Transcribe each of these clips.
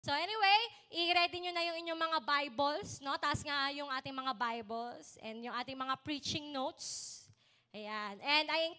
So anyway, i-ready nyo na yung inyong mga Bibles, no? Taas nga yung ating mga Bibles and yung ating mga preaching notes. Ayan. And I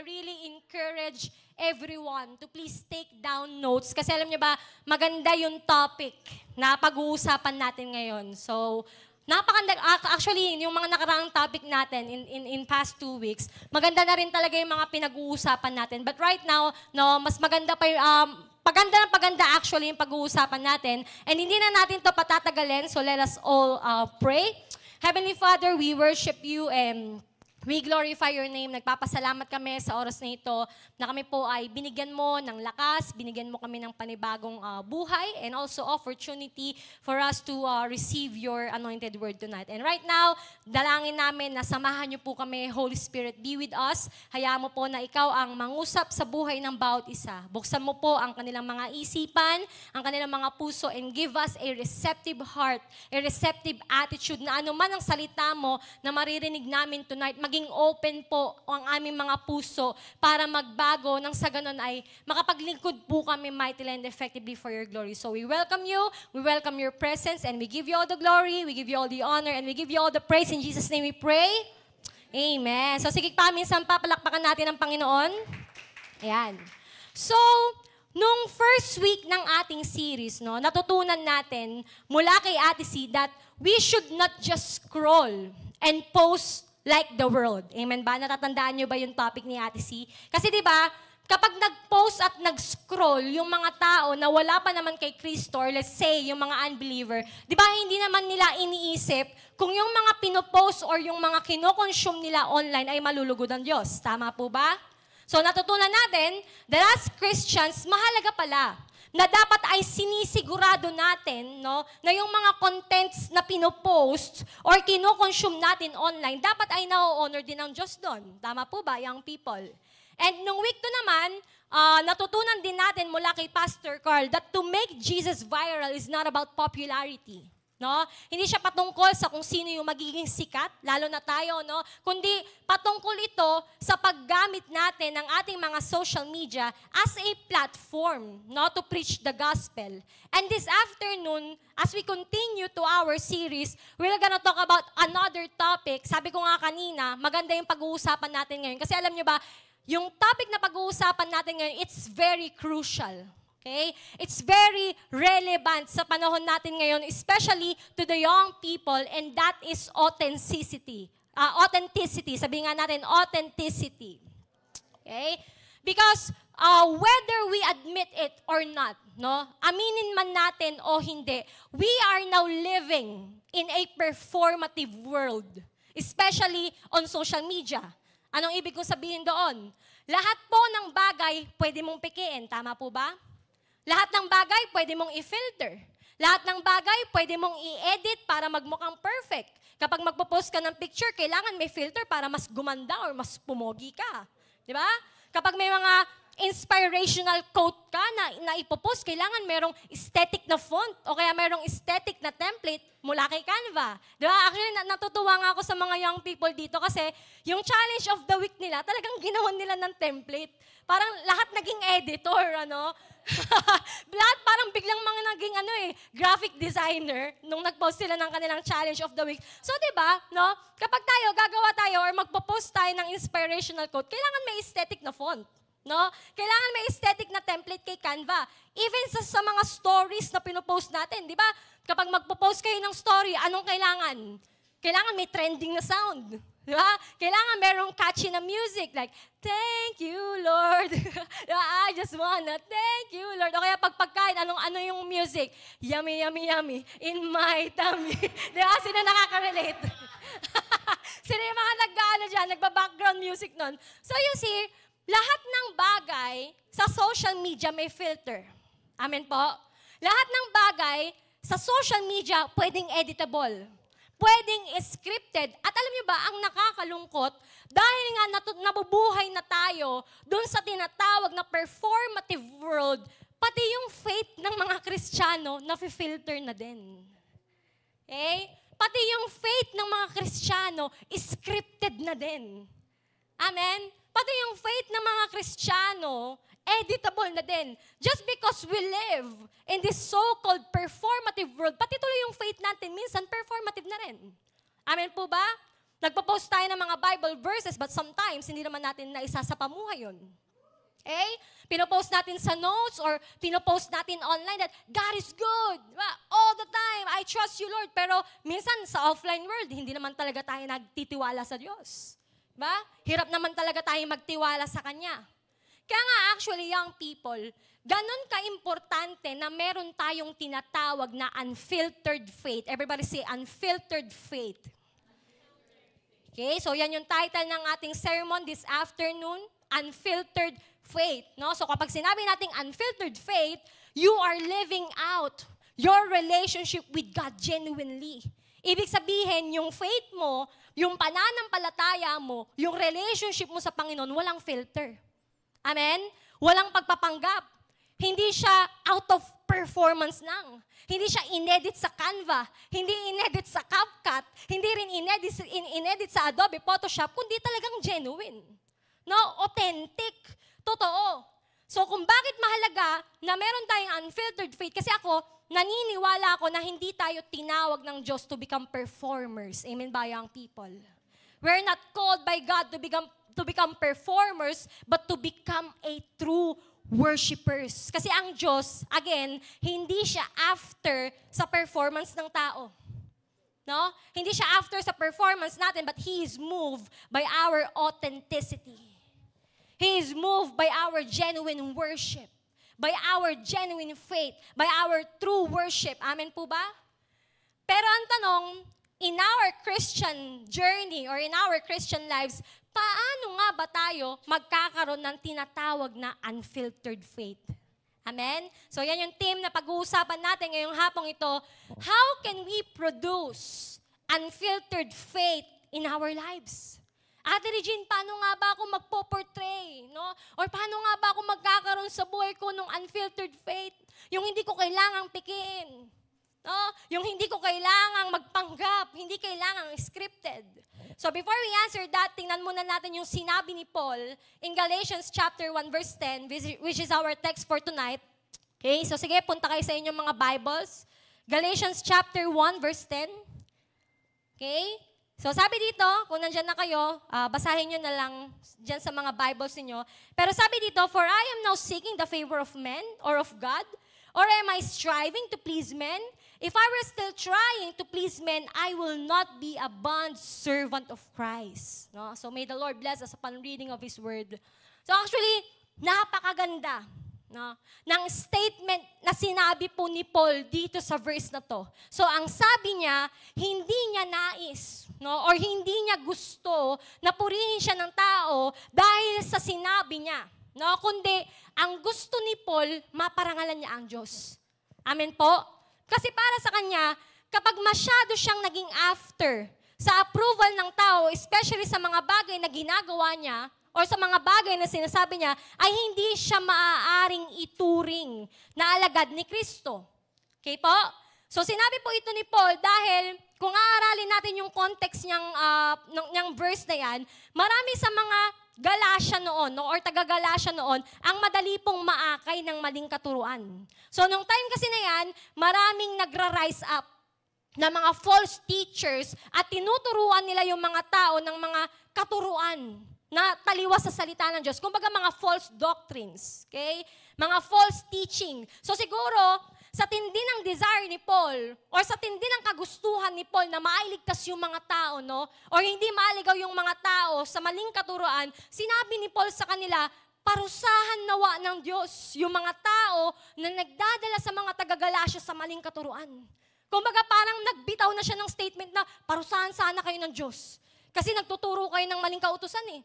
really encourage everyone to please take down notes. Kasi alam niyo ba, maganda yung topic na pag-uusapan natin ngayon. So, napakaganda. Actually, yung mga nakaraang topic natin in past 2 weeks, maganda na rin talaga yung mga pinag-uusapan natin. But right now, no, mas maganda pa yung, paganda actually yung pag-uusapan natin. And hindi na natin to patatagalin, so let us all pray. Heavenly Father, we worship you and we glorify your name. Nagpapasalamat kami sa oras na ito na kami po ay binigyan mo ng lakas, binigyan mo kami ng panibagong buhay, and also opportunity for us to receive your anointed word tonight. And right now, dalangin namin na samahan niyo po kami, Holy Spirit, be with us. Hayaan mo po na ikaw ang mangusap sa buhay ng bawat isa. Buksan mo po ang kanilang mga isipan, ang kanilang mga puso, and give us a receptive heart, a receptive attitude na anuman ang salita mo na maririnig namin tonight, maging open po ang aming mga puso para magbago nang sa ganun ay makapaglingkod po kami mightily and effectively for your glory. So we welcome you, we welcome your presence, and we give you all the glory, we give you all the honor, and we give you all the praise. In Jesus' name we pray. Amen. So sige pa, minsan papalakpakan natin ang Panginoon. Ayan. So, nung first week ng ating series, no, natutunan natin mula kay Ate C that we should not just scroll and post like the world. Amen ba? Natatandaan nyo ba yung topic ni Ate C? Kasi di ba, kapag nag-post at nag-scroll yung mga tao na wala pa naman kay Kristo, or let's say, yung mga unbeliever, di ba hindi naman nila iniisip kung yung mga pinopost or yung mga kinoconsume nila online ay malulugod ng Diyos. Tama po ba? So natutunan natin that as Christians, mahalaga pala na dapat ay sinisigurado natin, no, na yung mga contents na pinopost or kinoconsume natin online, dapat ay na-honor din ng Diyos doon. Tama po ba, young people? And nung week to naman, natutunan din natin mula kay Pastor Carl that to make Jesus viral is not about popularity. No? Hindi siya patungkol sa kung sino yung magiging sikat, lalo na tayo, no? Kundi patungkol ito sa paggamit natin ng ating mga social media as a platform, no, to preach the gospel. And this afternoon, as we continue to our series, we're gonna talk about another topic. Sabi ko nga kanina, maganda yung pag-uusapan natin ngayon. Kasi alam nyo ba, yung topic na pag-uusapan natin ngayon, it's very crucial. Okay? It's very relevant sa panahon natin ngayon, especially to the young people, and that is authenticity. Authenticity. Sabihin nga natin, authenticity. Okay? Because whether we admit it or not, no, aminin man natin o hindi, we are now living in a performative world, especially on social media. Anong ibig kong sabihin doon? Lahat po ng bagay pwede mong pikiin. Tama po ba? Lahat ng bagay, pwede mong i-filter. Lahat ng bagay, pwede mong i-edit para magmukhang perfect. Kapag magpo-post ka ng picture, kailangan may filter para mas gumanda or mas pumogi ka. Di ba? Kapag may mga inspirational quote ka na ipopost, kailangan merong aesthetic na font o kaya merong aesthetic na template mula kay Canva. Di ba? Actually, natutuwa nga ako sa mga young people dito kasi yung challenge of the week nila, talagang ginawan nila ng template. Parang lahat naging editor, ano? Lahat parang biglang mga naging graphic designer nung nag-post sila ng kanilang challenge of the week. So, di ba, no? Kapag gagawa tayo or magpo-post tayo ng inspirational quote, kailangan may aesthetic na font. No? Kailangan may aesthetic na template kay Canva. Even sa mga stories na pinopost natin, di ba? Kapag magpo-post kayo ng story, anong kailangan? Kailangan may trending na sound. Di ba? Kailangan merong catchy na music like, thank you, Lord. I just wanna thank you, Lord. O kaya pagkain, ano yung music? Yummy, yummy, yummy in my tummy. Di ba? Sino nakaka-relate? Sino yung mga nagba-background music nun? So you see, lahat ng bagay sa social media may filter. Amen po? Lahat ng bagay sa social media pwedeng editable. Pwedeng scripted. At alam niyo ba, ang nakakalungkot, dahil nga nabubuhay na tayo doon sa tinatawag na performative world, pati yung faith ng mga Kristiyano na-filter na din. Okay? Pati yung faith ng mga Kristiyano, scripted na din. Amen? Pati yung faith ng mga Kristiyano, editable na din. Just because we live in this so-called performative world, pati tuloy yung faith natin, minsan performative na rin. Amen po ba? Nagpo-post tayo ng mga Bible verses, but sometimes, hindi naman natin naisa sa pamuhay yun. Okay? Pinopost natin sa notes or pinopost natin online that God is good. Diba? All the time, I trust you, Lord. Pero minsan sa offline world, hindi naman talaga tayo nagtitiwala sa Diyos. Diba? Hirap naman talaga tayo magtiwala sa Kanya. Kaya nga actually, young people, ganun ka-importante na meron tayong tinatawag na unfiltered faith. Everybody say, unfiltered faith. Okay, so yan yung title ng ating sermon this afternoon, unfiltered faith. No? So kapag sinabi nating unfiltered faith, you are living out your relationship with God genuinely. Ibig sabihin, yung faith mo, yung pananampalataya mo, yung relationship mo sa Panginoon, walang filter. Amen? Walang pagpapanggap. Hindi siya out of performance lang. Hindi siya inedit sa Canva. Hindi inedit sa CapCut. Hindi rin inedit sa Adobe Photoshop, kundi talagang genuine. No? Authentic. Totoo. So kung bakit mahalaga na meron tayong unfiltered faith, kasi ako, naniniwala ako na hindi tayo tinawag ng Diyos to become performers. Amen ba, young people? We're not called by God to become performers, but to become a true worshipers. Kasi ang Diyos, again, hindi siya after sa performance ng tao. No? Hindi siya after sa performance natin, but He is moved by our authenticity. He is moved by our genuine worship, by our genuine faith, by our true worship. Amen po ba? Pero ang tanong, in our Christian journey or in our Christian lives, paano nga ba tayo magkakaroon ng tinatawag na unfiltered faith? Amen? So yan yung theme na pag-uusapan natin ngayong hapong ito. How can we produce unfiltered faith in our lives? Ate Regine, paano nga ba ako magpo-portray? No? Or paano nga ba ako magkakaroon sa buhay ko ng unfiltered faith? Yung hindi ko kailangang pikiin. No? Yung hindi ko kailangang magpanggap, hindi kailangang scripted. So before we answer that, tingnan muna natin yung sinabi ni Paul in Galatians chapter 1 verse 10, which is our text for tonight. Okay, so sige, punta kayo sa inyong mga Bibles. Galatians chapter 1 verse 10. Okay? So sabi dito, kung nandyan na kayo, basahin nyo na lang dyan sa mga Bibles niyo. Pero sabi dito, for I am now seeking the favor of men or of God, or am I striving to please men? If I were still trying to please men, I will not be a bond servant of Christ. No? So may the Lord bless us upon reading of His Word. So actually, napakaganda, no, ng statement na sinabi po ni Paul dito sa verse na to. So ang sabi niya, hindi niya nais, no, or hindi niya gusto na purihin siya ng tao dahil sa sinabi niya. No, kundi ang gusto ni Paul, maparangalan niya ang Diyos. Amen po? Kasi para sa kanya, kapag masyado siyang naging after sa approval ng tao, especially sa mga bagay na ginagawa niya, or sa mga bagay na sinasabi niya, ay hindi siya maaaring ituring na alagad ni Kristo. Okay po? So sinabi po ito ni Paul dahil kung aaralin natin yung context niyang verse na yan, marami sa mga Galatia noon, no, or taga-Galatia noon, ang madali pong maakay ng maling katuruan. So, nung time kasi na yan, maraming nagra-rise up na mga false teachers at tinuturuan nila yung mga tao ng mga katuruan na taliwas sa salita ng Diyos. Kumbaga mga false doctrines, okay? Mga false teaching. So, siguro, sa tindi ng desire ni Paul or sa tindi ng kagustuhan ni Paul na mailigtas yung mga tao, no? Or hindi maaligaw yung mga tao sa maling katuruan, sinabi ni Paul sa kanila, parusahan nawa ng Diyos yung mga tao na nagdadala sa mga taga-Galatia sa maling katuruan. Kumbaga parang nagbitaw na siya ng statement na parusahan sana kayo ng Diyos. Kasi nagtuturo kayo ng maling kautusan eh.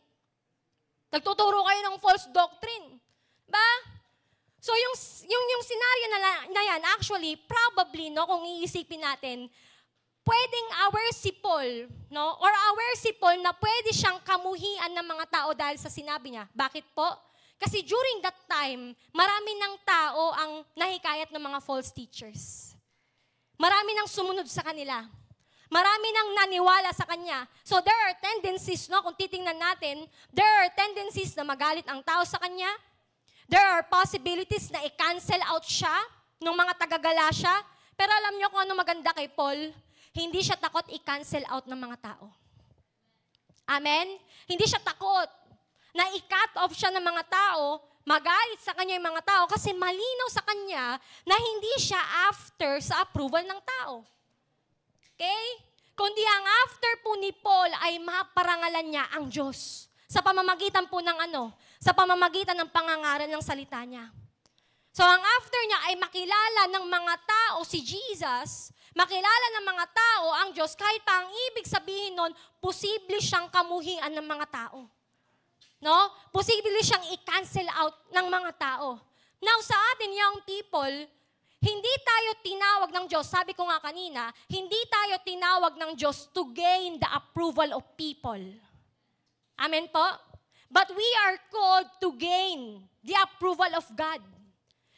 Nagtuturo kayo ng false doctrine. Ba? So yung scenario na yan, actually, probably, no, kung iisipin natin, pwedeng aware si Paul, no, or aware si Paul na pwede siyang kamuhian ng mga tao dahil sa sinabi niya. Bakit po? Kasi during that time, marami ng tao ang nahikayat ng mga false teachers. Marami nang sumunod sa kanila. Marami nang naniwala sa kanya. So there are tendencies, no, kung titingnan natin, there are tendencies na magalit ang tao sa kanya. There are possibilities na i-cancel out siya ng mga taga-Galacia. Pero alam niyo kung ano maganda kay Paul? Hindi siya takot i-cancel out ng mga tao. Amen? Hindi siya takot na i-cut off siya ng mga tao, magalit sa kanya yung mga tao kasi malinaw sa kanya na hindi siya after sa approval ng tao. Okay? Kundi ang after po ni Paul ay maparangalan niya ang Diyos. Sa pamamagitan po ng Sa pamamagitan ng pangangaral ng salita niya. So ang after niya ay makilala ng mga tao si Jesus, makilala ng mga tao ang Diyos, kahit pa ang ibig sabihin nun, posible siyang kamuhian ng mga tao. No? Posible siyang i-cancel out ng mga tao. Now sa atin, young people, hindi tayo tinawag ng Diyos, sabi ko nga kanina, hindi tayo tinawag ng Diyos to gain the approval of people. Amen po? But we are called to gain the approval of God.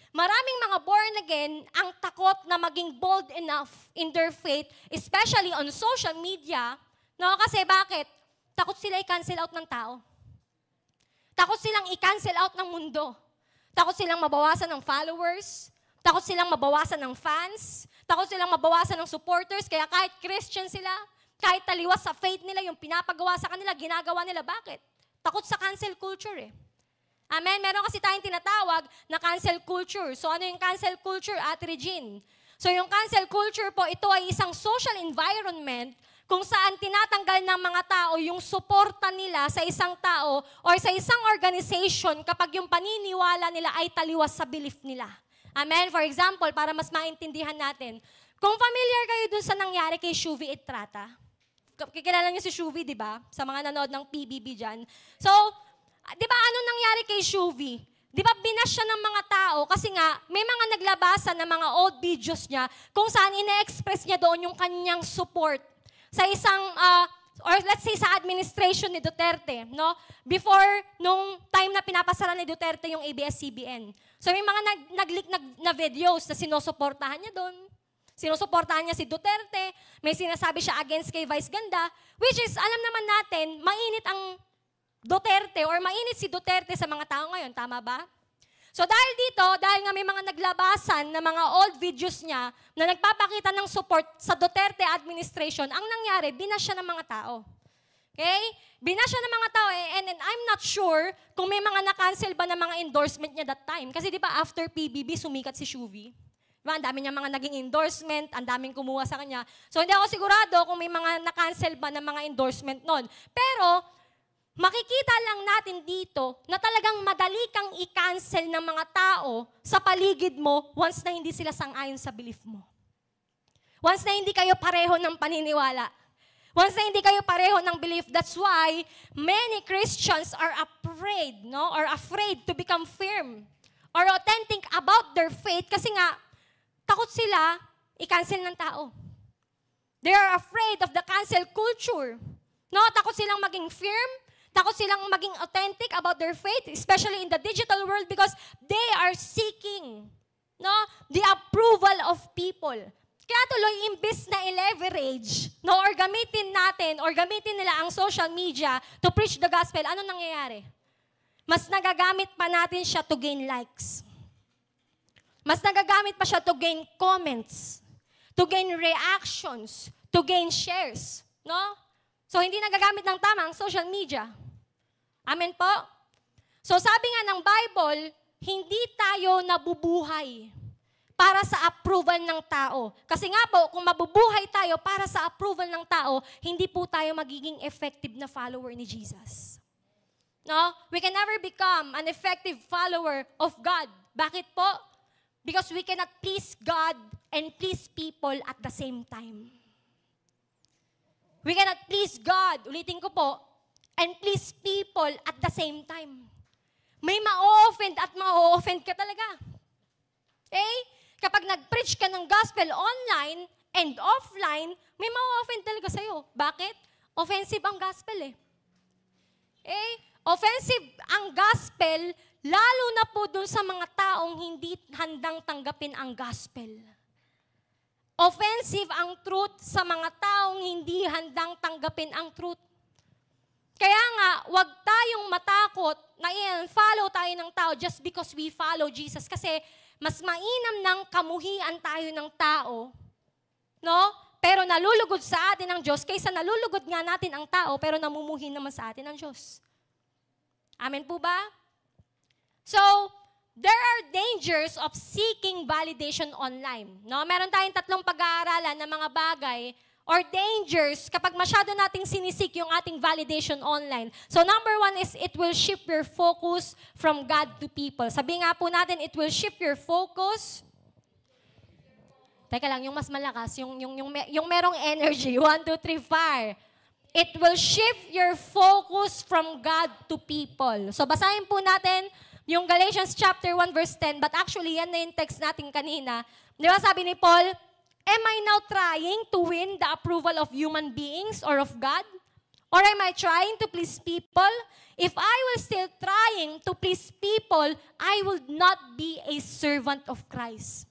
Maraming mga born again ang takot na maging bold enough in their faith, especially on social media. No? Kasi bakit? Takot sila i-cancel out ng tao. Takot silang i-cancel out ng mundo. Takot silang mabawasan ng followers. Takot silang mabawasan ng fans. Takot silang mabawasan ng supporters. Kaya kahit Christian sila, kahit taliwas sa faith nila, yung pinapagawa sa kanila, ginagawa nila. Bakit? Takot sa cancel culture eh. Amen? Meron kasi tayong tinatawag na cancel culture. So ano yung cancel culture, Ate Regine? So yung cancel culture po, ito ay isang social environment kung saan tinatanggal ng mga tao yung suporta nila sa isang tao or sa isang organization kapag yung paniniwala nila ay taliwas sa belief nila. Amen? For example, para mas maintindihan natin, kung familiar kayo dun sa nangyari kay Shuvie Estrata, kikilala niyo si Shuvie, di ba? Sa mga nanood ng PBB dyan. So, di ba ano nangyari kay Shuvie? Di ba binash siya ng mga tao kasi nga may mga naglabasan ng mga old videos niya kung saan ine-express niya doon yung kanyang support sa isang, or let's say sa administration ni Duterte, no? Before, nung time na pinapasara ni Duterte yung ABS-CBN. So may mga nag-leak na videos na sinusuportahan niya doon. Sinusuportahan niya si Duterte. May sinasabi siya against kay Vice Ganda. Which is, alam naman natin, mainit ang Duterte or mainit si Duterte sa mga tao ngayon. Tama ba? So dahil dito, dahil nga may mga naglabasan na mga old videos niya na nagpapakita ng support sa Duterte administration, ang nangyari, binash siya ng mga tao. Okay? Binash siya ng mga tao and I'm not sure kung may mga na-cancel ba ng mga endorsement niya that time. Kasi di ba after PBB, sumikat si Shuvie. Diba? Ang dami niya mga naging endorsement, ang daming kumuha sa kanya. So hindi ako sigurado kung may mga na-cancel ba ng mga endorsement nun. Pero, makikita lang natin dito na talagang madali kang i-cancel ng mga tao sa paligid mo once na hindi sila sang-ayon sa belief mo. Once na hindi kayo pareho ng paniniwala. Once na hindi kayo pareho ng belief, that's why many Christians are afraid, no? Or afraid to become firm or authentic about their faith kasi nga, takot sila i-cancel ng tao. They are afraid of the cancel culture. No? Takot silang maging firm, takot silang maging authentic about their faith, especially in the digital world because they are seeking, no, the approval of people. Kaya tuloy, imbis na i-leverage, no, or gamitin natin, or gamitin nila ang social media to preach the gospel, ano nangyayari? Mas nagagamit pa natin siya to gain likes. Mas nagagamit pa siya to gain comments, to gain reactions, to gain shares, no? So, hindi nagagamit ng tama ang social media. Amen po? So, sabi nga ng Bible, hindi tayo nabubuhay para sa approval ng tao. Kasi nga po, kung mabubuhay tayo para sa approval ng tao, hindi po tayo magiging effective na follower ni Jesus. No? We can never become an effective follower of God. Bakit po? Because we cannot please God and please people at the same time. We cannot please God, ulitin ko po, and please people at the same time. May ma-offend at ma-offend ka talaga. Okay? Kapag nag-preach ka ng gospel online and offline, may ma-offend talaga sa'yo. Bakit? Offensive ang gospel eh. Okay? Offensive ang gospel, lalo na po dun sa mga taong hindi handang tanggapin ang gospel. Offensive ang truth sa mga taong hindi handang tanggapin ang truth. Kaya nga, wag tayong matakot na follow tayo ng tao just because we follow Jesus. Kasi mas mainam ng kamuhian tayo ng tao, no? Pero nalulugod sa atin ang Diyos kaysa nalulugod nga natin ang tao pero namumuhin naman sa atin ang Diyos. Amen po ba? So, there are dangers of seeking validation online. No? Meron tayong 3 pag-aaralan na mga bagay or dangers kapag masyado nating sinisik yung ating validation online. So number 1 is it will shift your focus from God to people. Sabi nga po natin, it will shift your focus. Teka lang, yung mas malakas, yung merong energy. 1, 2, 3, fire. It will shift your focus from God to people. So basahin po natin yung Galatians chapter 1 verse 10, but actually yan na yung text natin kanina. Di ba sabi ni Paul, am I now trying to win the approval of human beings or of God? Or am I trying to please people? If I was still trying to please people, I would not be a servant of Christ.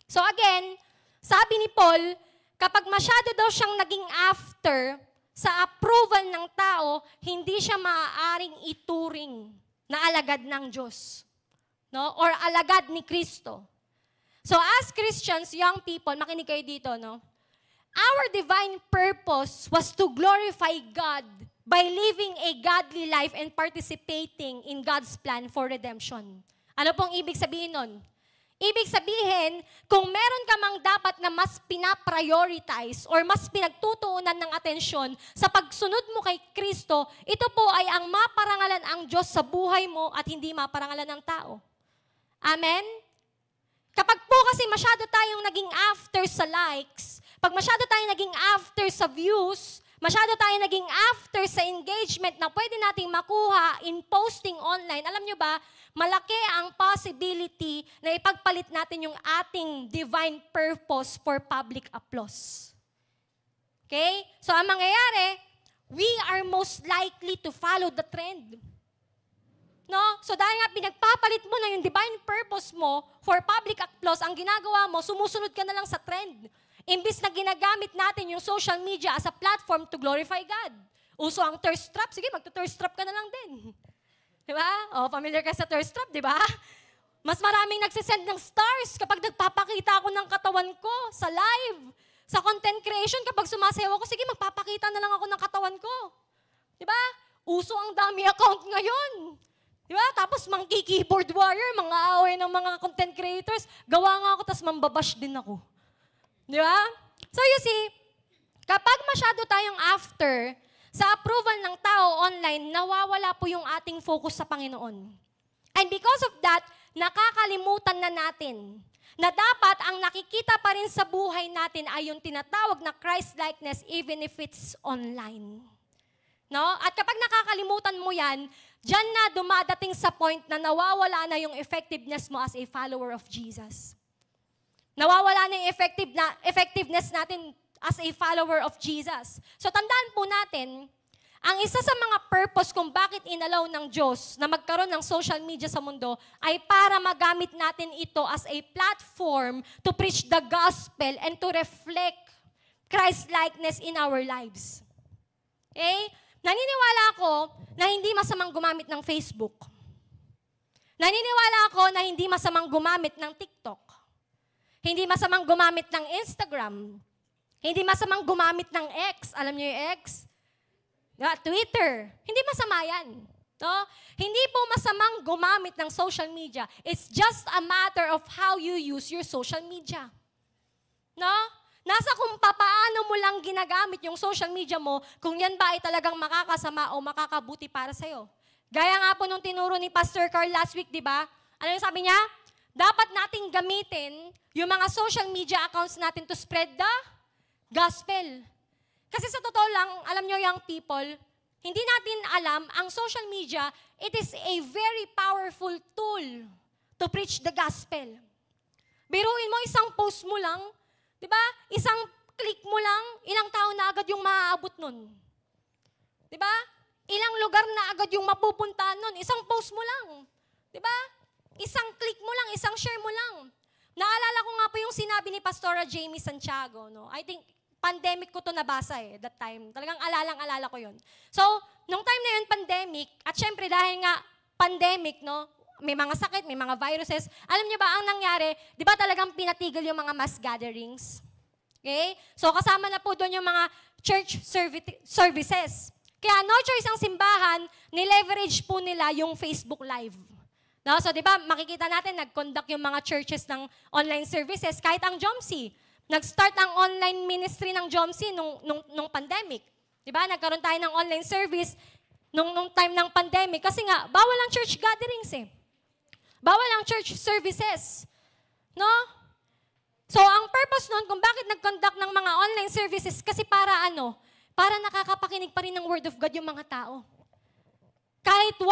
So again, sabi ni Paul, kapag masyado daw siyang naging after sa approval ng tao, hindi siya maaaring ituring na alagad ng Diyos, no? Or alagad ni Kristo. So as Christians, young people, makinig kayo dito, no? Our divine purpose was to glorify God by living a godly life and participating in God's plan for redemption. Ano pong ibig sabihin nun? Ibig sabihin, kung meron ka mang dapat na mas pinaprioritize or mas pinagtutuunan ng atensyon sa pagsunod mo kay Kristo, ito po ay ang maparangalan ang Diyos sa buhay mo at hindi maparangalan ng tao. Amen? Kapag po kasi masyado tayong naging after sa likes, pag masyado tayong naging after sa views, masyado tayong naging after sa engagement na pwede nating makuha in posting online, alam nyo ba, malaki ang possibility na ipagpalit natin yung ating divine purpose for public applause. Okay? So ang mangyayari, we are most likely to follow the trend. No? So dahil nga pinagpapalit mo na yung divine purpose mo for public applause, ang ginagawa mo, sumusunod ka na lang sa trend. Imbis na ginagamit natin yung social media as a platform to glorify God. Uso ang thirst trap, sige, magto-thirst trap ka na lang din. Di ba? O, familiar ka sa thirst trap, di ba? Mas maraming nagsisend ng stars kapag nagpapakita ako ng katawan ko sa live. Sa content creation, kapag sumasayaw ako, sige, magpapakita na lang ako ng katawan ko. Di ba? Uso ang dami account ngayon. Di ba? Tapos keyboard warrior, mga away ng mga content creators, gawa nga ako, tapos mambabash din ako. Di ba? So you see, kapag masyado tayong after sa approval ng tao online, nawawala po yung ating focus sa Panginoon. And because of that, nakakalimutan na natin na dapat ang nakikita pa rin sa buhay natin ay yung tinatawag na Christ-likeness even if it's online. No? At kapag nakakalimutan mo yan, diyan na dumadating sa point na nawawala na yung effectiveness mo as a follower of Jesus. Nawawala na yung effectiveness natin as a follower of Jesus. So tandaan po natin, ang isa sa mga purpose kung bakit inalaw ng Diyos na magkaroon ng social media sa mundo ay para magamit natin ito as a platform to preach the gospel and to reflect Christ-likeness in our lives. Okay? Naniniwala ako na hindi masamang gumamit ng Facebook. Naniniwala ako na hindi masamang gumamit ng TikTok. Hindi masamang gumamit ng Instagram. Hindi masamang gumamit ng X. Alam niyo yung X? Twitter. Hindi masama yan. No? Hindi po masamang gumamit ng social media. It's just a matter of how you use your social media. No? Nasa kung paano mo lang ginagamit yung social media mo, kung yan ba ay talagang makakasama o makakabuti para sa'yo. Gaya nga po nung tinuro ni Pastor Carl last week, di ba? Ano yung sabi niya? Dapat nating gamitin yung mga social media accounts natin to spread the gospel. Kasi sa totoo lang, alam nyo young people, hindi natin alam, ang social media, it is a very powerful tool to preach the gospel. Biruin mo, isang post mo lang, di ba? Isang click mo lang, ilang tao na agad yung maaabot nun. Di ba? Ilang lugar na agad yung mapupuntahan nun. Isang post mo lang. Di ba? Isang click mo lang, isang share mo lang. Naalala ko nga po yung sinabi ni Pastora Jamie Santiago, no? I think, pandemic ko to nabasa that time. Talagang alalang-alala ko yun. So, nung time na yun, pandemic, at syempre dahil nga pandemic, no? May mga sakit, may mga viruses. Alam niyo ba, ang nangyari, di ba talagang pinatigil yung mga mass gatherings? Okay? So, kasama na po doon yung mga church services. Kaya no choice ang simbahan, nileverage po nila yung Facebook Live. No? So, di ba, makikita natin, nag-conduct yung mga churches ng online services, kahit ang Jomsi. Nag-start ang online ministry ng Jomsi nung pandemic. Di ba? Nagkaroon tayo ng online service nung time ng pandemic. Kasi nga, bawal ang church gatherings eh. Bawal ang church services. No? So, ang purpose nun, kung bakit nag-conduct ng mga online services, kasi para ano? Para nakakapakinig pa rin ng Word of God yung mga tao. Kahit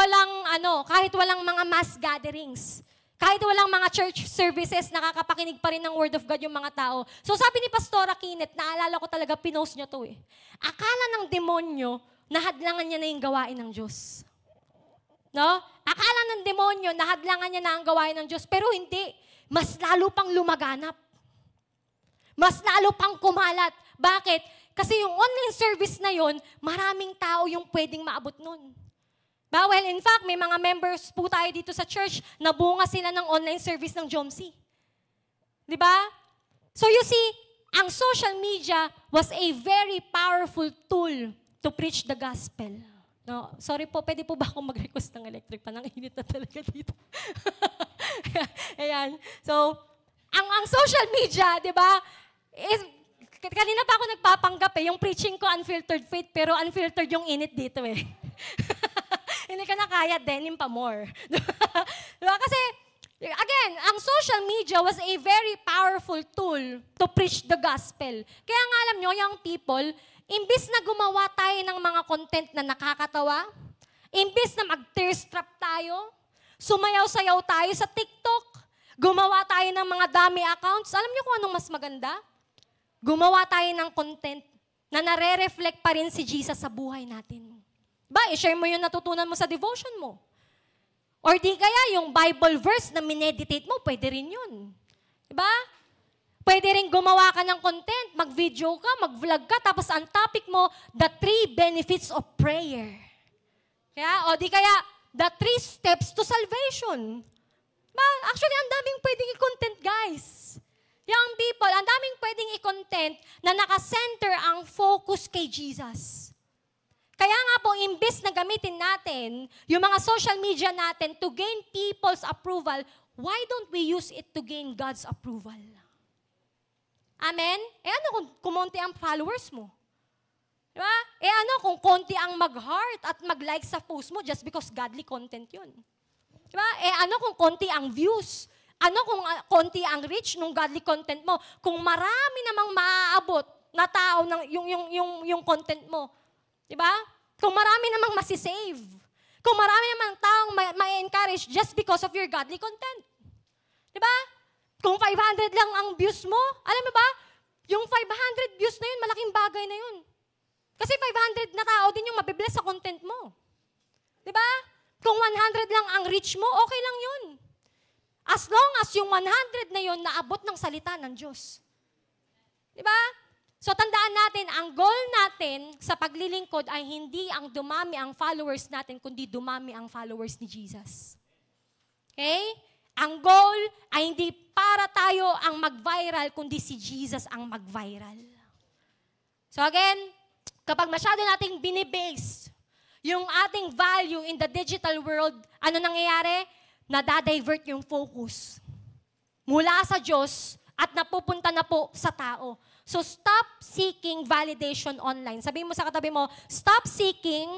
walang mga mass gatherings, kahit walang mga church services, nakakapakinig pa rin ng Word of God yung mga tao. So, sabi ni Pastora Kenneth, naalala ko talaga, pinost niya to eh. Akala ng demonyo, nahadlangan niya na yung gawain ng Diyos. No? Akala ng demonyo, nahadlangan niya na ang gawain ng Diyos, pero hindi. Mas lalo pang lumaganap. Mas lalo pang kumalat. Bakit? Kasi yung online service na yon, maraming tao yung pwedeng maabot nun. Well, in fact, may mga members po tayo dito sa church na bunga sila ng online service ng Jomsi. Di ba? So you see, ang social media was a very powerful tool to preach the gospel. No, sorry po, pwede po ba akong mag-request ng electric pan? Ang init na talaga dito. Ayan. So, ang social media, di ba, kanina pa ako nagpapanggap eh, yung preaching ko unfiltered faith, pero unfiltered yung init dito eh. Hindi ka na kaya, denim pa more. Diba? Kasi, again, ang social media was a very powerful tool to preach the gospel. Kaya nga alam nyo, young people, imbis na gumawa tayo ng mga content na nakakatawa, imbis na mag-thirst trap tayo, sumayaw-sayaw tayo sa TikTok, gumawa tayo ng mga dummy accounts, alam niyo kung anong mas maganda? Gumawa tayo ng content na nare-reflect pa rin si Jesus sa buhay natin. Ba, i-share mo yung natutunan mo sa devotion mo. Or di kaya yung Bible verse na mineditate mo, pwede rin yun. Diba? Pwede rin gumawa ka ng content, mag-video ka, mag-vlog ka, tapos ang topic mo, the 3 benefits of prayer. Kaya, o di kaya, the 3 steps to salvation. Actually, ang daming pwedeng i-content, guys. Young people, ang daming pwedeng i-content na nakasenter ang focus kay Jesus. Kaya nga po, imbes na gamitin natin yung mga social media natin to gain people's approval, why don't we use it to gain God's approval? Amen? Ano kung kumonti ang followers mo? Diba? Ano kung konti ang mag-heart at mag-like sa post mo just because godly content yun? Diba? Ano kung konti ang views? Ano kung konti ang reach ng godly content mo? Kung marami namang maaabot na tao ng yung content mo. Diba? Kung marami namang masisave. Kung marami namang taong ma-encourage just because of your godly content. Diba? Kung 500 lang ang views mo, alam mo ba, yung 500 views na yun, malaking bagay na yun. Kasi 500 na tao din yung mabibless sa content mo. Diba? Kung 100 lang ang reach mo, okay lang yun. As long as yung 100 na yun naabot ng salita ng Diyos. Diba? So tandaan natin, ang goal natin sa paglilingkod ay hindi ang dumami ang followers natin, kundi dumami ang followers ni Jesus. Okay? Ang goal ay hindi para tayo ang mag-viral, kundi si Jesus ang mag-viral. So again, kapag masyado nating binibase yung ating value in the digital world, ano nangyayari? Nadadivert yung focus mula sa Diyos at napupunta na po sa tao. So stop seeking validation online. Sabihin mo sa katabi mo, stop seeking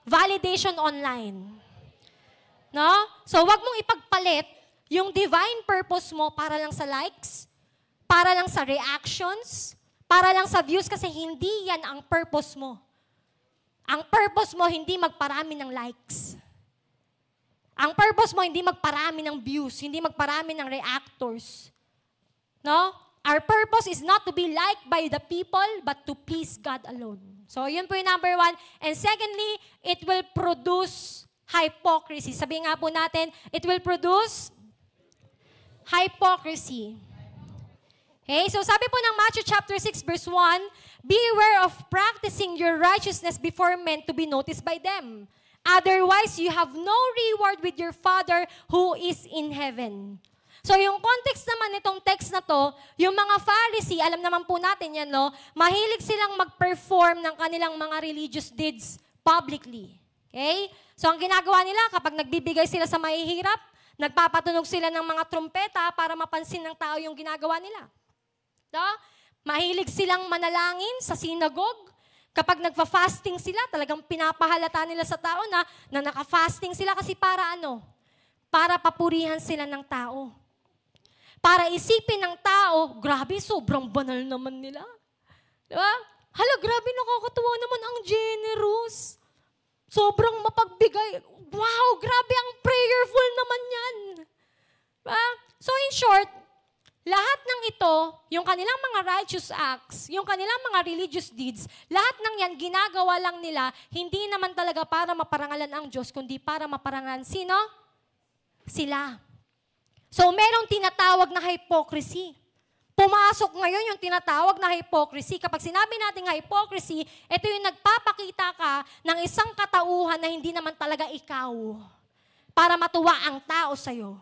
validation online. No? So wag mong ipagpalit yung divine purpose mo para lang sa likes, para lang sa reactions, para lang sa views, kasi hindi yan ang purpose mo. Ang purpose mo, hindi magparami ng likes. Ang purpose mo, hindi magparami ng views, hindi magparami ng reactors. No? Our purpose is not to be liked by the people, but to please God alone. So, yun po yung number 1. And secondly, it will produce hypocrisy. Sabihin nga po natin, it will produce Hypocrisy. Okay, so sabi po ng Matthew chapter 6 verse 1, beware of practicing your righteousness before men to be noticed by them. Otherwise, you have no reward with your Father who is in heaven. So yung context naman nitong text na to, yung mga Pharisee, alam naman po natin yan, no? Mahilig silang mag-perform ng kanilang mga religious deeds publicly. Okay? So ang ginagawa nila, kapag nagbibigay sila sa mahihirap, nagpapatunog sila ng mga trumpeta para mapansin ng tao yung ginagawa nila. No? Mahilig silang manalangin sa synagogue. Kapag nagfa-fasting sila, talagang pinapahalata nila sa tao na naka-fasting sila kasi para ano? Para papurihan sila ng tao. Para isipin ng tao, grabe, sobrang banal naman nila. Diba? Hala, grabe, nakakatuwa naman ang generous. Sobrang mapagbigay. Wow, grabe, ang prayerful naman yan. Diba? So in short, lahat ng ito, yung kanilang mga righteous acts, yung kanilang mga religious deeds, lahat ng yan, ginagawa lang nila, hindi naman talaga para maparangalan ang Diyos, kundi para maparangalan sino? Sila. So, merong tinatawag na hypocrisy. Pumasok ngayon yung tinatawag na hypocrisy. Kapag sinabi natin hypocrisy, ito yung nagpapakita ka ng isang katauhan na hindi naman talaga ikaw para matuwa ang tao sa'yo.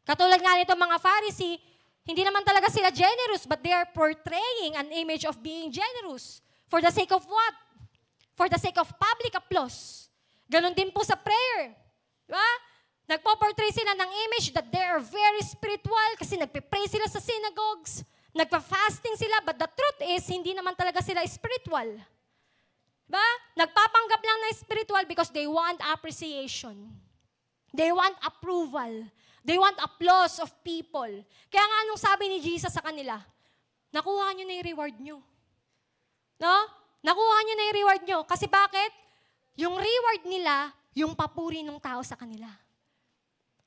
Katulad nga nito mga Pharisee, hindi naman talaga sila generous, but they are portraying an image of being generous. For the sake of what? For the sake of public applause. Ganon din po sa prayer. Diba? Nagpo-portray sila ng image that they are very spiritual kasi nagpe-pray sila sa synagogues, nagpa-fasting sila, but the truth is, hindi naman talaga sila spiritual. Diba? Nagpapanggap lang na spiritual because they want appreciation. They want approval. They want applause of people. Kaya nga anong sabi ni Jesus sa kanila? Nakuha nyo na yung reward nyo. No? Nakuha nyo na yung reward nyo. Kasi bakit? Yung reward nila, yung papuri ng tao sa kanila.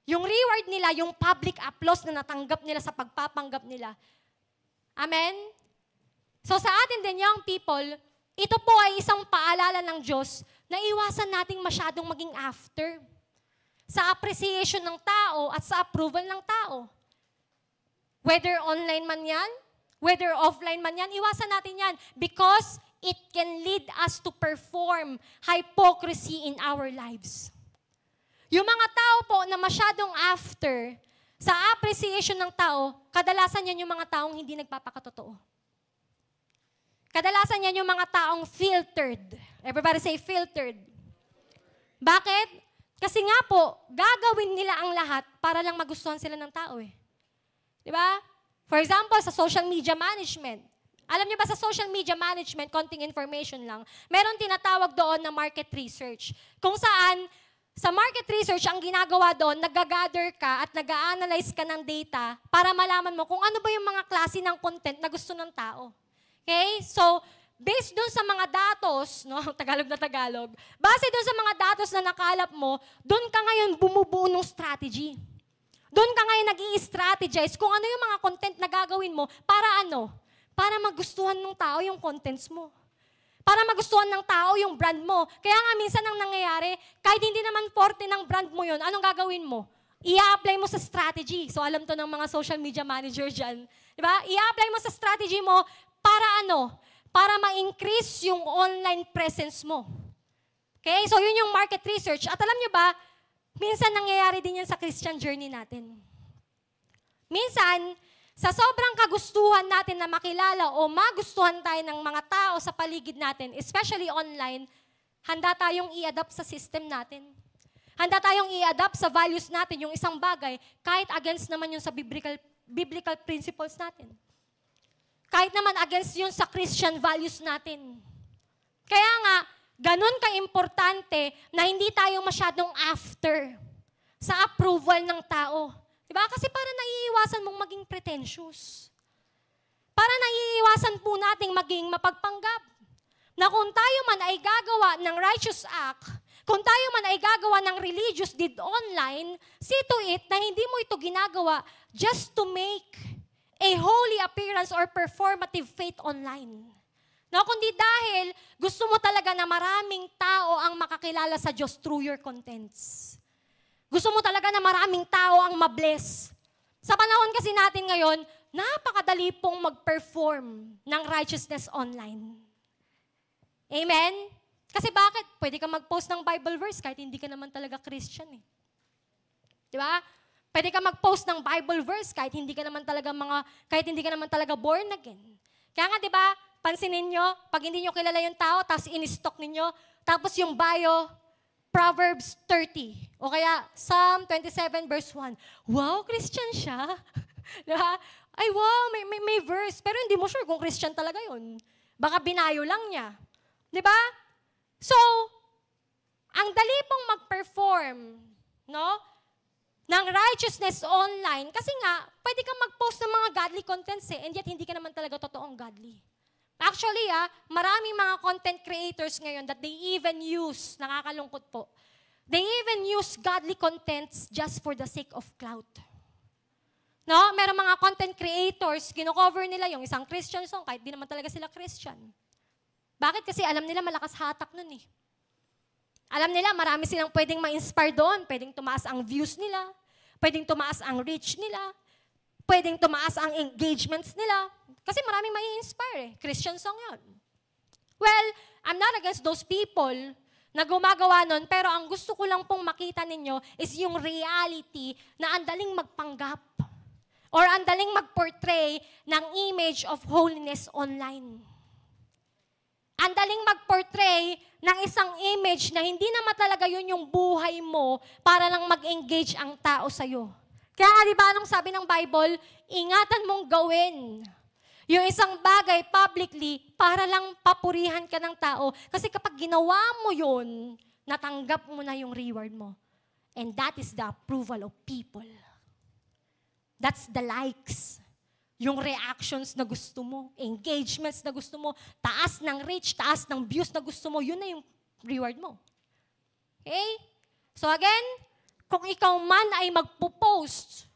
Yung reward nila, yung public applause na natanggap nila sa pagpapanggap nila. Amen? So sa atin din, young people, ito po ay isang paalala ng Diyos na iwasan nating masyadong maging after. Sa appreciation ng tao at sa approval ng tao. Whether online man yan, whether offline man yan, iwasan natin yan because it can lead us to perform hypocrisy in our lives. Yung mga tao po na masyadong after sa appreciation ng tao, kadalasan yan yung mga taong hindi nagpapakatotoo. Kadalasan yan yung mga taong filtered. Everybody say filtered. Bakit? Kasi nga po, gagawin nila ang lahat para lang magustuhan sila ng tao eh. Di ba? For example, sa social media management. Alam niyo ba sa social media management, konting information lang, meron tinatawag doon na market research. Kung saan, sa market research, ang ginagawa doon, nag-gather ka at nag-analyze ka ng data para malaman mo kung ano ba yung mga klase ng content na gusto ng tao. Okay? So, based doon sa mga datos, no, Tagalog na Tagalog, base doon sa mga datos na nakalap mo, doon ka ngayon bumubuo ng strategy. Doon ka ngayon nag-i-strategize kung ano yung mga content na gagawin mo para ano? Para magustuhan ng tao yung contents mo. Para magustuhan ng tao yung brand mo. Kaya nga minsan ang nangyayari, kahit hindi naman forte ng brand mo yun, anong gagawin mo? I-apply mo sa strategy. So alam to ng mga social media manager dyan. Diba? I-apply mo sa strategy mo para ano? Para ma-increase yung online presence mo. Okay? So, yun yung market research. At alam nyo ba, minsan nangyayari din yan sa Christian journey natin. Minsan, sa sobrang kagustuhan natin na makilala o magustuhan tayo ng mga tao sa paligid natin, especially online, handa tayong i-adapt sa system natin. Handa tayong i-adapt sa values natin yung isang bagay, kahit against naman yun sa biblical principles natin. Kahit naman against yun sa Christian values natin. Kaya nga, ganun ka-importante na hindi tayo masyadong after sa approval ng tao. Diba? Kasi para naiiwasan mong maging pretentious. Para naiiwasan po nating maging mapagpanggap. Na kung tayo man ay gagawa ng righteous act, kung tayo man ay gagawa ng religious deed online, see to it na hindi mo ito ginagawa just to make a holy appearance or performative faith online. No, kundi dahil gusto mo talaga na maraming tao ang makakilala sa Diyos through your contents. Gusto mo talaga na maraming tao ang mabless. Sa panahon kasi natin ngayon, napakadali pong mag-perform ng righteousness online. Amen? Kasi bakit? Pwede ka mag-post ng Bible verse kahit hindi ka naman talaga Christian eh. Di ba? Pwede ka mag-post ng Bible verse kahit hindi ka naman talaga born again. Kaya nga, di ba, pansinin nyo, pag hindi nyo kilala yung tao, tapos in-stock ninyo, tapos yung bio, Proverbs 30, o kaya Psalm 27 verse 1. Wow, Christian siya. Di ba? Ay, wow, may verse. Pero hindi mo sure kung Christian talaga yun. Baka binayo lang niya. Di ba? So, ang dali pong mag-perform, no? Ng righteousness online. Kasi nga, pwede kang mag-post ng mga godly contents and yet hindi ka naman talaga totoong godly. Actually, maraming mga content creators ngayon that they even use, nakakalungkot po, they even use godly contents just for the sake of clout. No? Merong mga content creators, kino-cover nila yung isang Christian song kahit di naman talaga sila Christian. Bakit? Kasi alam nila malakas hatak nun eh. Alam nila, marami silang pwedeng ma-inspire doon. Pwedeng tumaas ang views nila. Pwedeng tumaas ang reach nila. Pwedeng tumaas ang engagements nila. Kasi maraming mai-inspire eh. Christian song yun. Well, I'm not against those people na gumagawa nun, pero ang gusto ko lang pong makita ninyo is yung reality na andaling magpanggap or andaling mag-portray ng image of holiness online. Andaling mag-portray ng isang image na hindi naman talaga yun yung buhay mo para lang mag-engage ang tao sa'yo. Kaya di ba anong sabi ng Bible? Ingatan mong gawin yung isang bagay publicly para lang papurihan ka ng tao. Kasi kapag ginawa mo yun, natanggap mo na yung reward mo. And that is the approval of people. That's the likes. Yung reactions na gusto mo, engagements na gusto mo, taas ng reach, taas ng views na gusto mo, yun na yung reward mo. Okay? So again, kung ikaw man ay magpo-post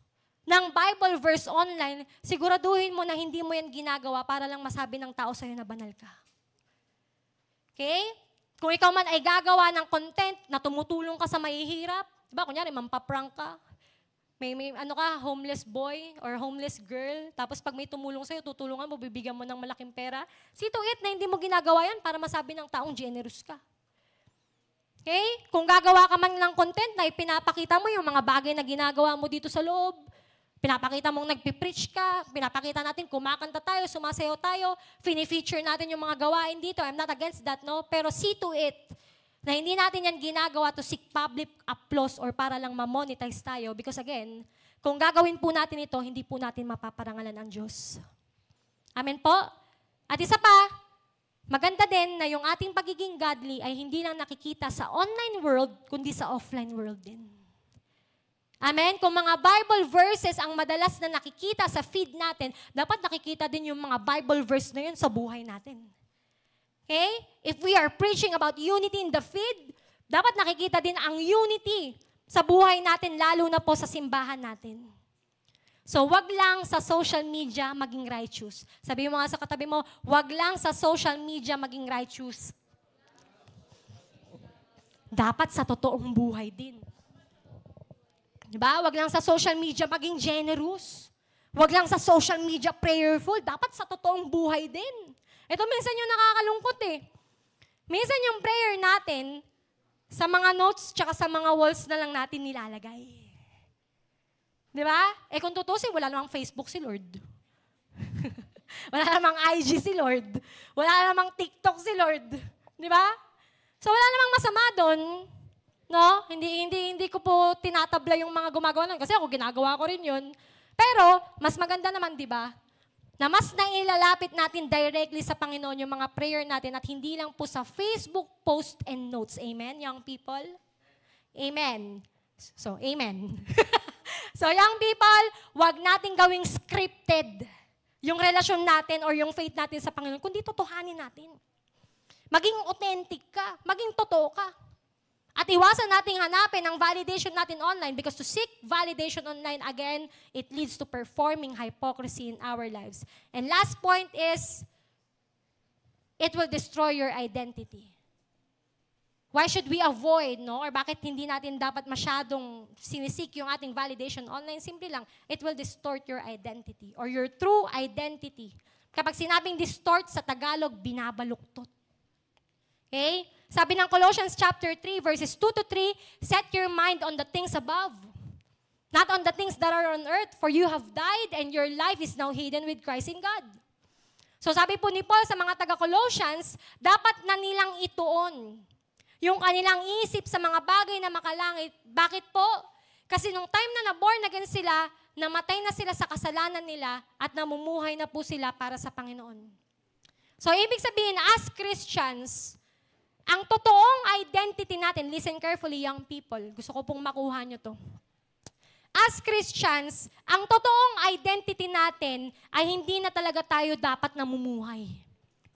ng Bible verse online, siguraduhin mo na hindi mo yan ginagawa para lang masabi ng tao sa'yo na banal ka. Okay? Kung ikaw man ay gagawa ng content na tumutulong ka sa mahihirap, diba, kunyari, mampaprank ka, may homeless boy or homeless girl, tapos pag may tumulong sa'yo, tutulungan mo, bibigyan mo ng malaking pera. See to it na hindi mo ginagawa yan para masabi ng taong generous ka. Okay? Kung gagawa ka man ng content na ipinapakita mo yung mga bagay na ginagawa mo dito sa loob, pinapakita mong nagpipreach ka, pinapakita natin kumakanta tayo, sumasayaw tayo, fini-feature natin yung mga gawain dito. I'm not against that, no? Pero see to it na hindi natin yan ginagawa to seek public applause or para lang ma-monetize tayo. Because again, kung gagawin po natin ito, hindi po natin mapaparangalan ang Diyos. Amen po? At isa pa, maganda din na yung ating pagiging godly ay hindi lang nakikita sa online world, kundi sa offline world din. Amen? Kung mga Bible verses ang madalas na nakikita sa feed natin, dapat nakikita din yung mga Bible verse na yun sa buhay natin. Okay? If we are preaching about unity in the feed, dapat nakikita din ang unity sa buhay natin, lalo na po sa simbahan natin. So, wag lang sa social media maging righteous. Sabihin mo nga sa katabi mo, wag lang sa social media maging righteous. Dapat sa totoong buhay din. Diba? Wag lang sa social media maging generous. Wag lang sa social media prayerful. Dapat sa totoong buhay din. Ito minsan yung nakakalungkot eh. Minsan yung prayer natin, sa mga notes tsaka sa mga walls na lang natin nilalagay. Di ba? Eh kung tutusin, wala namang Facebook si Lord. Wala namang IG si Lord. Wala namang TikTok si Lord. Di ba? So wala namang masama doon. No? Hindi ko po tinatabla yung mga gumagawa nun. Kasi ako ginagawa ko rin yun. Pero, mas maganda naman, di ba? Na mas nailalapit natin directly sa Panginoon yung mga prayer natin at hindi lang po sa Facebook post and notes. Amen, young people? Amen. So, amen. So, young people, wag nating gawing scripted yung relasyon natin or yung faith natin sa Panginoon, kundi totohanin natin. Maging authentic ka, maging totoo ka. At iwasan nating hanapin ang validation natin online because to seek validation online, again, it leads to performing hypocrisy in our lives. And last point is, it will destroy your identity. Why should we avoid, no? Or bakit hindi natin dapat masyadong sinisik yung ating validation online? Simple lang, it will distort your identity or your true identity. Kapag sinabing distort sa Tagalog, binabaluktot. Okay? Sabi ng Colossians chapter 3, verses 2 to 3, set your mind on the things above, not on the things that are on earth, for you have died and your life is now hidden with Christ in God. So sabi po ni Paul sa mga taga-Colossians, dapat na nilang ituon yung kanilang isip sa mga bagay na makalangit. Bakit po? Kasi nung time na na-born again sila, namatay na sila sa kasalanan nila at namumuhay na po sila para sa Panginoon. So ibig sabihin, as Christians, ang totoong identity natin, listen carefully young people, gusto ko pong makuha nyo to. As Christians, ang totoong identity natin ay hindi na talaga tayo dapat namumuhay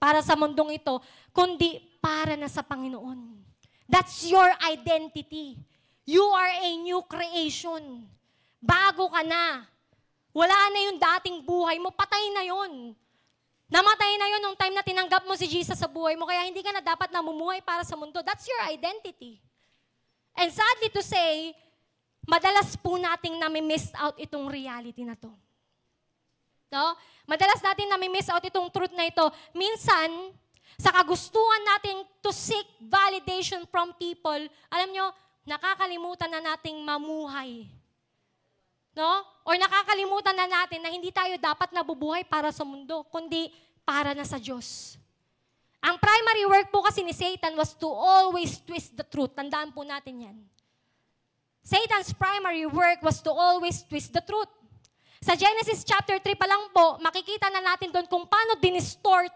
para sa mundong ito, kundi para na sa Panginoon. That's your identity. You are a new creation. Bago ka na. Wala na yung dating buhay mo, patay na yun. Namatay na yun nung time na tinanggap mo si Jesus sa buhay mo, kaya hindi ka na dapat namumuhay para sa mundo. That's your identity. And sadly to say, madalas po nating nami-miss out itong reality na to. No? Madalas natin nami-miss out itong truth na ito. Minsan, sa kagustuhan natin to seek validation from people, alam nyo, nakakalimutan na nating mamuhay. No? Or nakakalimutan na natin na hindi tayo dapat nabubuhay para sa mundo, kundi para na sa Diyos. Ang primary work po kasi ni Satan was to always twist the truth. Tandaan po natin yan. Satan's primary work was to always twist the truth. Sa Genesis chapter 3 pa lang po, makikita na natin doon kung paano dinistort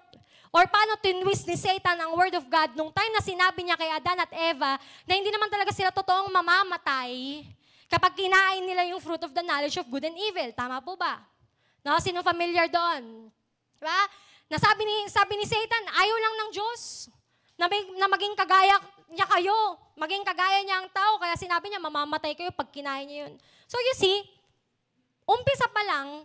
or paano tinwist ni Satan ang Word of God nung time na sinabi niya kay Adan at Eva na hindi naman talaga sila totoong mamamatay kapag kinain nila yung fruit of the knowledge of good and evil. Tama po ba? No? Sino familiar doon? Diba? Sabi ni Satan, ayaw lang ng Diyos na maging kagaya niya kayo. Maging kagaya niya ang tao. Kaya sinabi niya, mamamatay kayo pag kinain niya yun. So you see, umpisa pa lang,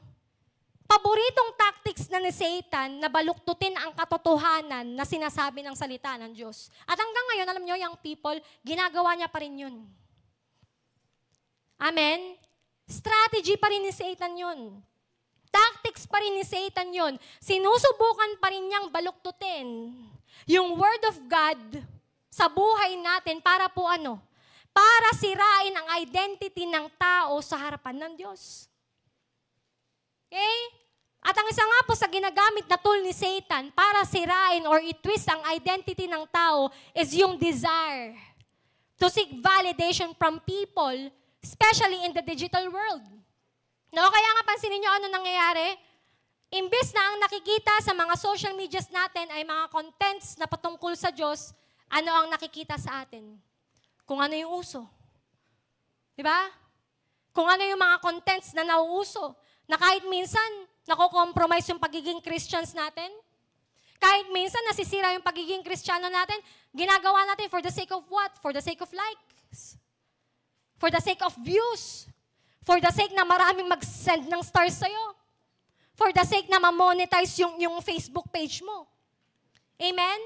paboritong tactics na ni Satan na baluktutin ang katotohanan na sinasabi ng salita ng Diyos. At hanggang ngayon, alam nyo, young people, ginagawa niya pa rin yun. Amen? Strategy pa rin ni Satan yun. Tactics pa rin ni Satan yun. Sinusubukan pa rin niyang baluktutin yung Word of God sa buhay natin para po ano? Para sirain ang identity ng tao sa harapan ng Diyos. Okay? At ang isa nga po sa ginagamit na tool ni Satan para sirain or i-twist ang identity ng tao is yung desire to seek validation from people, especially in the digital world. No, kaya nga pansinin nyo ano nangyayari? Imbes na ang nakikita sa mga social medias natin ay mga contents na patungkol sa Diyos, ano ang nakikita sa atin? Kung ano yung uso. Diba? Kung ano yung mga contents na nauuso, na kahit minsan, nako-compromise yung pagiging Christians natin. Kahit minsan, nasisira yung pagiging Kristiyano natin, ginagawa natin for the sake of what? For the sake of likes. For the sake of views. For the sake na maraming mag-send ng stars sa'yo. For the sake na ma-monetize yung Facebook page mo. Amen?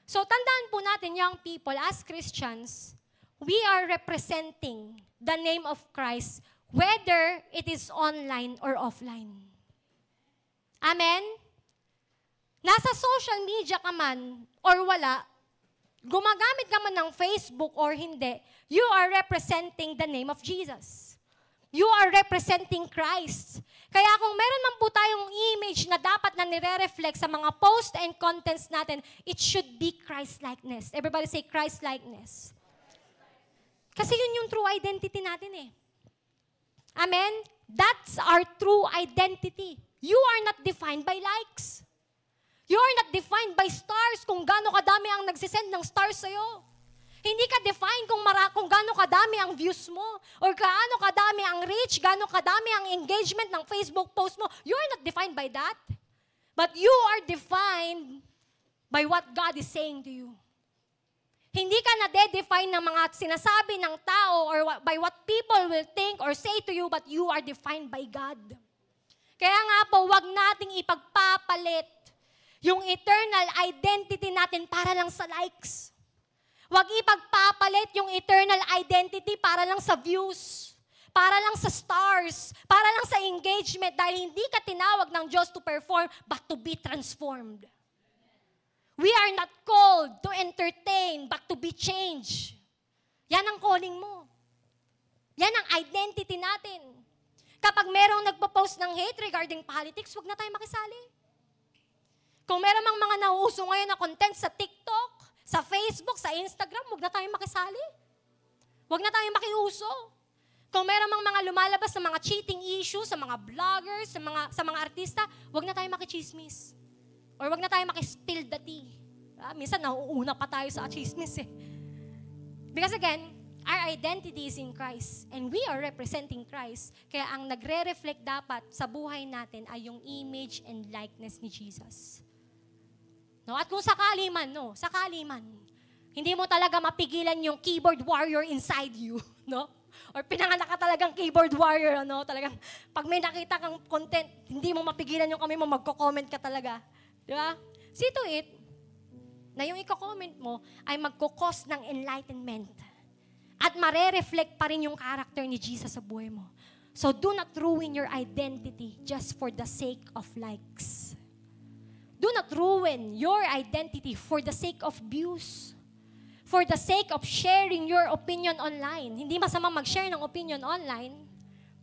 So, tandaan po natin, young people, as Christians, we are representing the name of Christ, whether it is online or offline. Amen? Nasa social media ka man or wala, gumagamit ka man ng Facebook or hindi, you are representing the name of Jesus. You are representing Christ. Kaya kung meron man po tayong image na dapat na nire-reflect sa mga post and contents natin, it should be Christ-likeness. Everybody say Christ-likeness. Kasi yun yung true identity natin eh. Amen? That's our true identity. You are not defined by likes. You are not defined by stars kung gaano kadami ang nagsisend ng stars sa'yo. Hindi ka defined kung gaano kadami ang views mo or gaano kadami ang reach, gaano kadami ang engagement ng Facebook post mo. You are not defined by that. But you are defined by what God is saying to you. Hindi ka na-define ng mga sinasabi ng tao or by what people will think or say to you, but you are defined by God. Kaya nga po, wag nating ipagpapalit yung eternal identity natin para lang sa likes. Huwag ipagpapalit yung eternal identity para lang sa views, para lang sa stars, para lang sa engagement, dahil hindi ka tinawag ng Diyos to perform, but to be transformed. We are not called to entertain, but to be changed. Yan ang calling mo. Yan ang identity natin. Kapag merong nagpo-post ng hate regarding politics, huwag na tayo makisali. Kung meron mang mga nauuso ngayon na content sa TikTok, sa Facebook, sa Instagram, huwag na tayong makisali. Huwag na tayong makiuso. Kung meron mang mga lumalabas na mga cheating issues sa mga vloggers, sa mga artista, huwag na tayong makichismis. Or huwag na tayong makispill the tea. Minsan, nauuna pa tayo sa chismis eh. Because again, our identity is in Christ. And we are representing Christ. Kaya ang nagre-reflect dapat sa buhay natin ay yung image and likeness ni Jesus. No? At kung sakali man, hindi mo talaga mapigilan yung keyboard warrior inside you, no? Or pinanganak ka talagang keyboard warrior, no? Talagang pag may nakita kang content, hindi mo mapigilan yung kamay mo, magko-comment ka talaga. Di ba? See to it, na yung i-comment mo ay magkukos ng enlightenment. At mare-reflect pa rin yung character ni Jesus sa buhay mo. So do not ruin your identity just for the sake of likes. Do not ruin your identity for the sake of views. For the sake of sharing your opinion online. Hindi masama mag-share ng opinion online,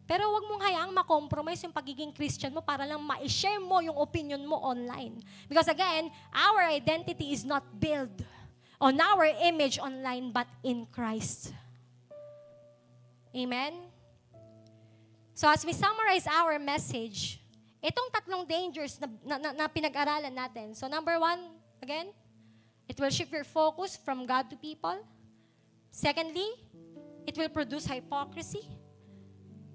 pero huwag mong hayaang ma-compromise yung pagiging Christian mo para lang ma-share mo yung opinion mo online. Because again, our identity is not built on our image online, but in Christ. Amen? So as we summarize our message, itong tatlong dangers na pinag-aralan natin. So number 1, again, it will shift your focus from God to people. Secondly, it will produce hypocrisy.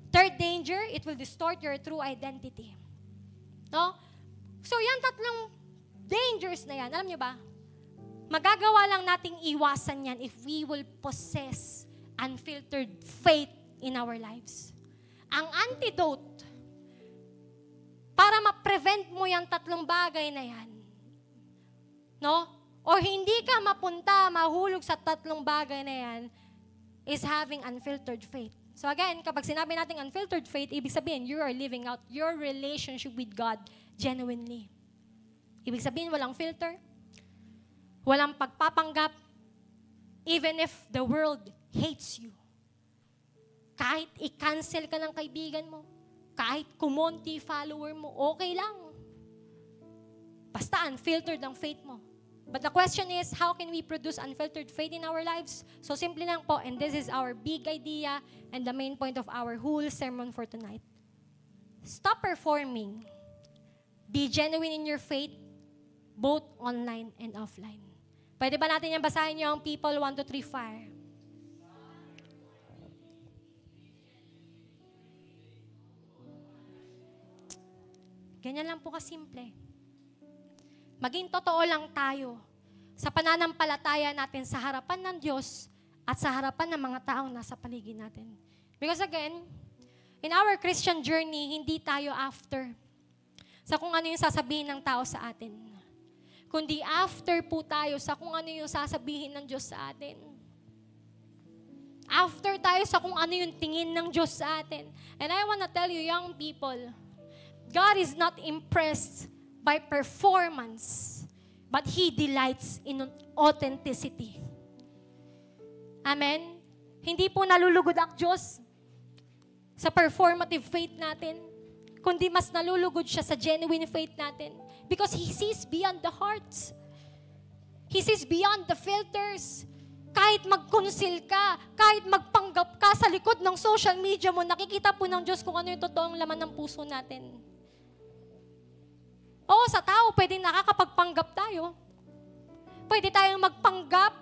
Third danger, it will distort your true identity. No? So yan tatlong dangers na yan, alam niyo ba? Magagawa lang nating iwasan yan if we will possess unfiltered faith in our lives. Ang antidote para ma-prevent mo yung tatlong bagay na yan, no? Or hindi ka mahulog sa tatlong bagay na yan, is having unfiltered faith. So again, kapag sinabi natin unfiltered faith, ibig sabihin, you are living out your relationship with God genuinely. Ibig sabihin, walang filter, walang pagpapanggap, even if the world hates you. Kahit i-cancel ka ng kaibigan mo, kahit kumonti follower mo, okay lang. Basta unfiltered ang faith mo. But the question is, how can we produce unfiltered faith in our lives? So simply lang po, and this is our big idea and the main point of our whole sermon for tonight. Stop performing. Be genuine in your faith, both online and offline. Pwede ba natin yung basahin niyo ang people 1, 2, 3, fire? Ganyan lang po kasimple. Maging totoo lang tayo sa pananampalataya natin sa harapan ng Diyos at sa harapan ng mga taong nasa paligid natin. Because again, in our Christian journey, hindi tayo after sa kung ano yung sasabihin ng tao sa atin. Kundi after po tayo sa kung ano yung sasabihin ng Diyos sa atin. After tayo sa kung ano yung tingin ng Diyos sa atin. And I wanna tell you, young people, God is not impressed by performance, but He delights in authenticity. Amen? Hindi po nalulugod ang Diyos sa performative faith natin, kundi mas nalulugod siya sa genuine faith natin. Because He sees beyond the hearts. He sees beyond the filters. Kahit mag-conceal ka, kahit magpanggap ka sa likod ng social media mo, nakikita po ng Diyos kung ano yung totoong laman ng puso natin. Oo, sa tao, pwedeng nakakapagpanggap tayo. Pwede tayong magpanggap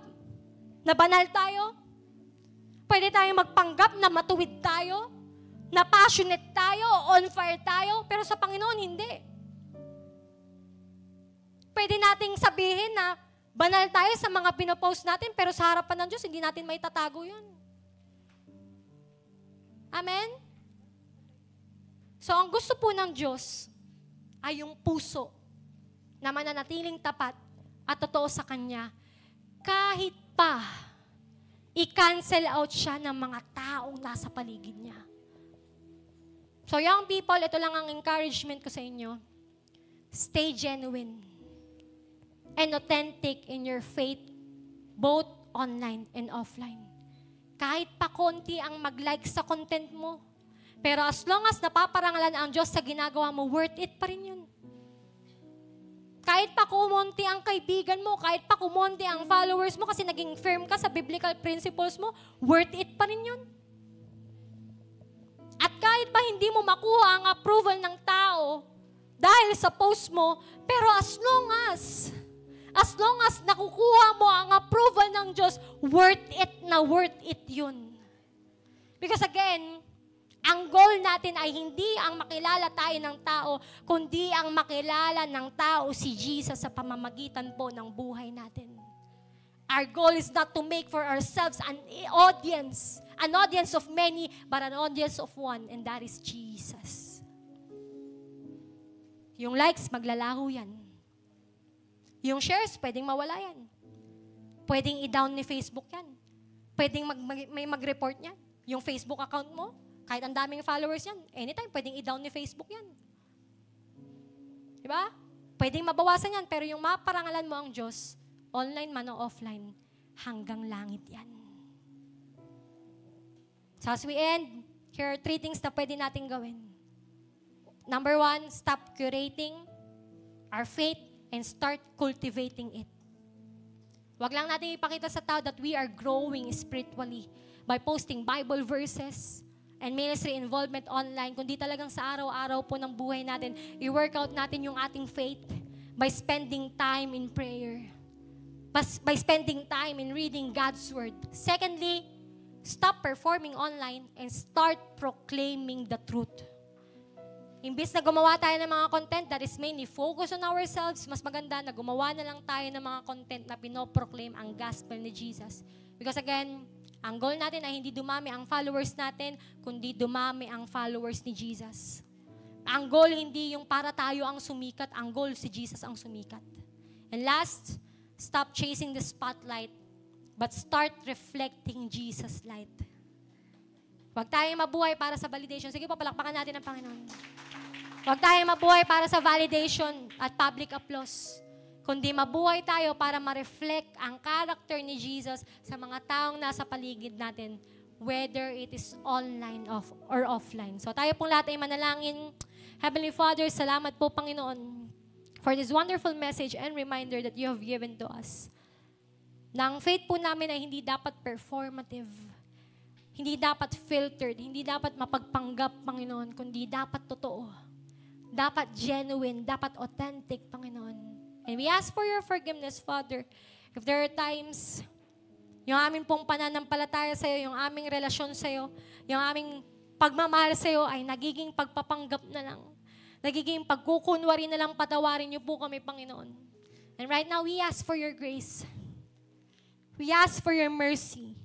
na banal tayo. Pwede tayong magpanggap na matuwid tayo, na passionate tayo, on fire tayo, pero sa Panginoon, hindi. Pwede nating sabihin na banal tayo sa mga pinopost natin, pero sa harapan ng Diyos, hindi natin may tatago yun. Amen? So, ang gusto po ng Diyos ay yung puso na mananatiling tapat at totoo sa Kanya kahit pa i-cancel out siya ng mga taong nasa paligid niya. So young people, ito lang ang encouragement ko sa inyo. Stay genuine and authentic in your faith, both online and offline. Kahit pa konti ang mag-like sa content mo, pero as long as napaparangalan ang Diyos sa ginagawa mo, worth it pa rin yun. Kahit pa kumonti ang kaibigan mo, kahit pa kumonti ang followers mo kasi naging firm ka sa biblical principles mo, worth it pa rin yun. At kahit pa hindi mo makuha ang approval ng tao dahil sa post mo, pero as long as nakukuha mo ang approval ng Diyos, worth it yun. Because again, ang goal natin ay hindi ang makilala tayo ng tao, kundi ang makilala ng tao si Jesus sa pamamagitan po ng buhay natin. Our goal is not to make for ourselves an audience of many, but an audience of one, and that is Jesus. Yung likes, maglalaho yan. Yung shares, pwedeng mawala yan. Pwedeng i-down ni Facebook yan. Pwedeng may mag-report yan. Yung Facebook account mo, kahit ang daming followers yan, anytime, pwedeng i-down ni Facebook yan. Diba? Pwedeng mabawasan yan, pero yung maparangalan mo ang Diyos, online man o offline, hanggang langit yan. So as we end, here are 3 things na pwede natin gawin. Number 1, stop curating our faith and start cultivating it. Huwag lang natin ipakita sa tao that we are growing spiritually by posting Bible verses and ministry involvement online, kundi talagang sa araw-araw po ng buhay natin, i-work out natin yung ating faith by spending time in prayer, by spending time in reading God's Word. Secondly, stop performing online and start proclaiming the truth. Imbis na gumawa tayo ng mga content that is mainly focus on ourselves, mas maganda na gumawa na lang tayo ng mga content na pinoproclaim ang gospel ni Jesus. Because again, ang goal natin ay hindi dumami ang followers natin, kundi dumami ang followers ni Jesus. Ang goal hindi yung para tayo ang sumikat, ang goal si Jesus ang sumikat. And last, stop chasing the spotlight, but start reflecting Jesus' light. Huwag tayong mabuhay para sa validation. Sige po, palakpakan natin ang Panginoon. Huwag tayong mabuhay para sa validation at public applause, kundi mabuhay tayo para ma-reflect ang character ni Jesus sa mga taong nasa paligid natin, whether it is online or offline. So tayo pong lahat ay manalangin. Heavenly Father, salamat po, Panginoon, for this wonderful message and reminder that you have given to us. Na ang faith po namin ay hindi dapat performative, hindi dapat filtered, hindi dapat mapagpanggap, Panginoon, kundi dapat totoo. Dapat genuine, dapat authentic, Panginoon. And we ask for your forgiveness, Father. If there are times, yung aming pong pananampalataya sa'yo, yung aming relasyon sa'yo, yung aming pagmamahal sa'yo ay nagiging pagpapanggap na lang. Nagiging pagkukunwari na lang, patawarin niyo po kami, Panginoon. And right now, we ask for your grace. We ask for your mercy.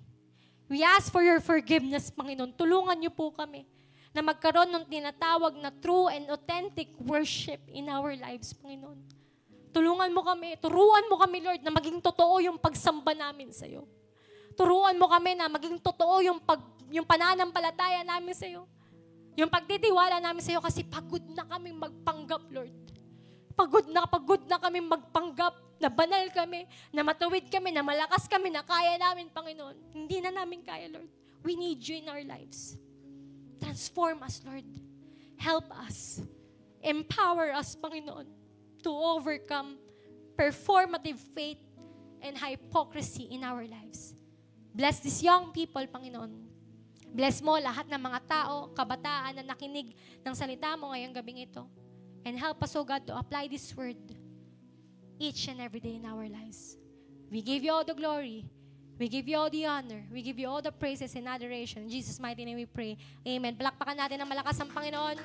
We ask for your forgiveness, Panginoon. Tulungan niyo po kami na magkaroon ng tinatawag na true and authentic worship in our lives, Panginoon. Tulungan mo kami, turuan mo kami, Lord, na maging totoo yung pagsamba namin sa iyo. Turuan mo kami na maging totoo yung pananampalataya namin sa iyo. Yung pagtitiwala namin sa iyo kasi pagod na kaming magpanggap, Lord. Pagod na kaming magpanggap, na banal kami, na matuwid kami, na malakas kami, na kaya namin, Panginoon. Hindi na namin kaya, Lord. We need you in our lives. Transform us, Lord. Help us. Empower us, Panginoon, to overcome performative faith and hypocrisy in our lives. Bless these young people, Panginoon. Bless mo lahat ng mga tao, kabataan na nakinig ng salita mo ngayong gabing ito. And help us, O God, to apply this word each and every day in our lives. We give you all the glory. We give you all the honor. We give you all the praises and adoration. In Jesus' mighty name we pray. Amen. Palakpakan natin ng malakas ang Panginoon.